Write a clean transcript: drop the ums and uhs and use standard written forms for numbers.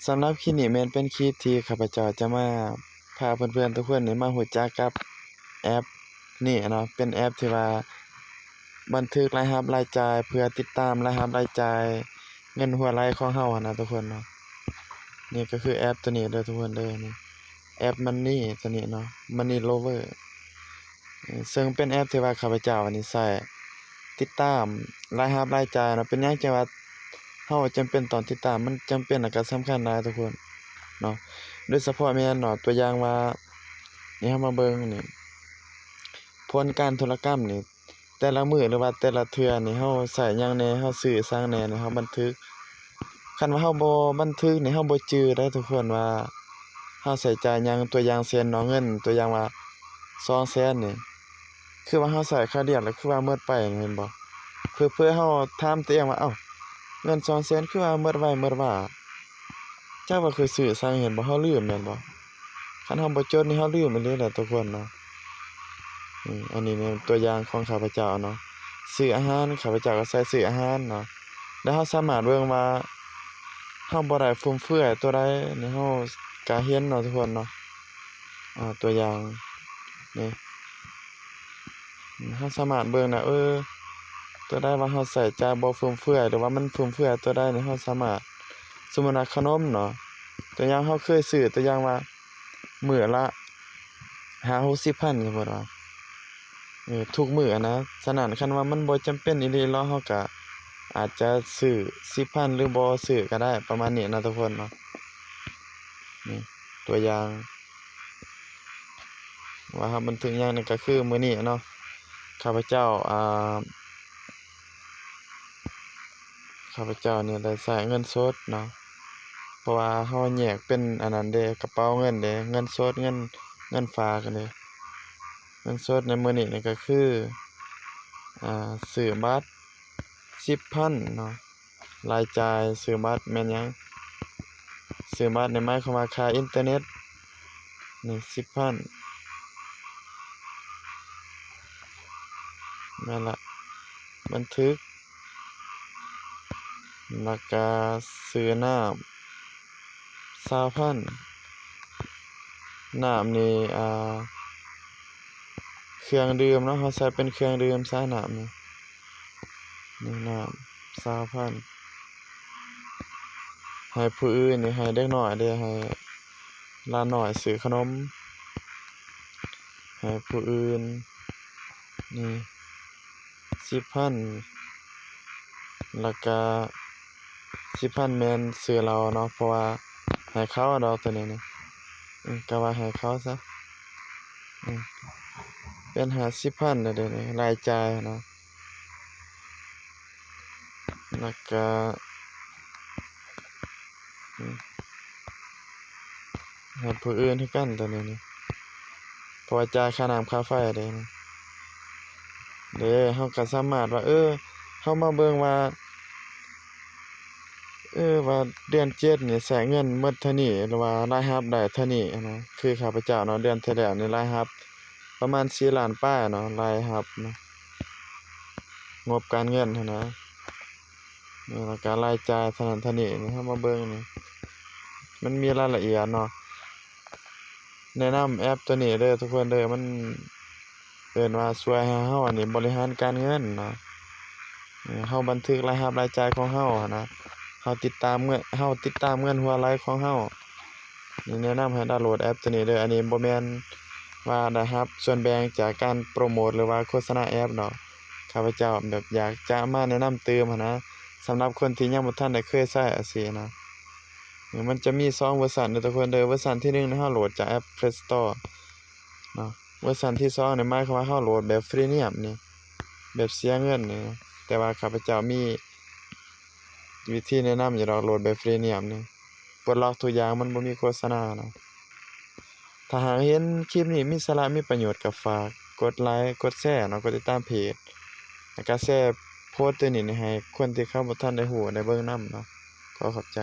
สำหรับคลิปนี้แม่นเป็นคลิปที่ข้าพเจ้าจะมาพาเพื่อนๆทุกคนนี่มารู้จักกับแอปนี่เนาะเป็นแอปที่ว่าบันทึกรายรับรายจ่ายเพื่อติดตามรายรับรายจ่ายเงินหัวไหลของเราหั้นนะทุกคนเนาะนี่ก็คือแอปตัวนี้เด้อทุกคนเด้อนี่แอป Money ตัวนี้เนาะ Money Lover ซึ่งเป็นแอปที่ว่าข้าพเจ้านี่ใช้ติดตามรายรับรายจ่ายเนาะเป็นหยังจังว่าเฮาจำเป็นต้องติดตามมันจำเป็นและก็สำคัญหลายทุกคนเนาะโดยเฉพาะแม่นเนาะตัวอย่างว่านี่เฮามาเบิ่งนี่ผลการธุรกรรมนี่แต่ละมื้อหรือว่าแต่ละเทื่อนี่เฮาใช้หยังแหน่เฮาซื้อซังแหน่นี่เฮาบันทึกคันว่าเฮาบ่บันทึกนี่เฮาบ่จื้อเด้อทุกคนว่าเฮาใช้จ่ายหยังตัวอย่างเช่นเนาะเงินตัวอย่างว่า200,000นี่คือว่าเฮาใช้ครั้งเดียวแล้วคือว่าหมดไปแม่นบ่เพื่อเฮาถามตัวเองว่าอ้าวเงิน200,000คือว่าหมดไวหมดว่าจักว่าคือซื้อซังเห็นบ่เฮาลืมแม่นบ่คันเฮาบ่จดนี่เฮาลืมไปเลยแหละทุกคนเนาะอันนี้เนี่ยตัวอย่างของข้าพเจ้าเนาะซื้ออาหารข้าพเจ้าก็ใช้ซื้ออาหารเนาะแล้วเฮาสามารถเบิ่งว่าเฮาบ่ได้ฟุ่มเฟือยตัวใดนี่เฮาก็เห็นเนาะทุกคนเนาะตัวอย่างนี่เฮาสามารถเบิ่งได้ตัวใดว่าเฮาใช้จ่ายบ่ฟุ่มเฟือยหรือว่ามันฟุ่มเฟือยตัวใดนี่เฮาสามารถสมมุติว่าขนมเนาะตัวอย่างเฮาเคยซื้อตัวอย่างว่ามื้อละ50-60,000สมมุติว่าทุกมื้อนะฉะนั้นคันว่ามันบ่จำเป็นอีหลีแล้วเฮาก็อาจจะซื้อ10,000หรือบ่ซื้อก็ได้ประมาณนี้นะทุกคนเนาะนี่ตัวอย่างว่าเราบันทึกหยังนี่ก็คือมื้อนี้เนาะข้าพเจ้านี่ได้ใช้เงินสดเนาะเพราะว่าเราแยกเป็นอันนั้นเด้กระเป๋าเงินเด้เงินสดเงินฝากอันนี้เงินสดในมื้อนี้นี่ก็คือซื้อบัตร 10,000 เนาะรายจ่ายซื้อบัตรแม่นหยังซื้อบัตรนี่หมายความว่าค่าอินเทอร์เน็ตนี่ 10,000 นั่นล่ะบันทึกแล้วก็ซื้อน้ำ 20,000 น้ำนี่เครื่องดื่มเนาะเราใช้เป็นเครื่องดื่มซะน้ำนี่น้ำ 20,000 ให้ผู้อื่นนี่ให้เด็กน้อยเด้ให้หลานน้อยซื้อขนมให้ผู้อื่นนี่ 10,000 แล้วก็ 10,000 แม่นซื้อเหล้าเนาะเพราะว่าให้เขาดอกตัวนี้นี่ก็ว่าให้เขาซะเป็น50,000แล้วเดี๋ยวนี้รายจ่ายเนาะแล้วก็ให้ผู้อื่นคือกันตัวนี้นี่เพราะว่าจ่ายค่าน้ำค่าไฟเด้นี่เด้เราก็สามารถว่าเรามาเบิ่งว่าว่าเดือน7นี่ใช้เงินหมดเท่านี้หรือว่ารายรับได้เท่านี้นะคือข้าพเจ้าเนาะเดือนที่แล้วนี่รายรับประมาณ4ล้านปลายเนาะรายรับเนาะงบการเงินหั้นนะแล้วก็รายจ่ายเท่านั้นเท่านี้นี่เรามาเบิ่งนี่มันมีรายละเอียดเนาะแนะนำแอปตัวนี้เด้อทุกคนเด้อมันเอิ้นว่าช่วยให้เราอันนี้บริหารการเงินเนาะเราบันทึกรายรับรายจ่ายของเราหั้นนะเราติดตามเงินหัวไหลของเรานี่แนะนำให้ดาวน์โหลดแอปตัวนี้เด้ออันนี้บ่แม่นว่าได้รับส่วนแบ่งจากการโปรโมตหรือว่าโฆษณาแอปเนาะข้าพเจ้าแบบอยากจะมาแนะนำเติมหั้นนะสำหรับคนที่ยังบ่ทันได้เคยใช้จั่งซี้นะมันจะมี2เวอร์ชันเด้อทุกคนเด้อเวอร์ชันที่1นี่เราโหลดจากแอป Play Store เนาะเวอร์ชันที่2นี่หมายความว่าเราโหลดแบบฟรีเมียมนี่แบบเสียเงินนี่แต่ว่าข้าพเจ้ามีวิธีแนะนำอยู่ดอกโหลดแบบฟรีเมียมนี่ปลดล็อกทุกอย่างมันบ่มีโฆษณานะถ้าหากเห็นคลิปนี้มีสาระมีประโยชน์ก็ฝากกดไลค์กดแชร์เนาะกดติดตามเพจแล้วก็แชร์โพสต์ตัวนี้ให้คนที่เขาบ่ทันได้รู้ได้เบิ่งนำเนาะขอขอบใจ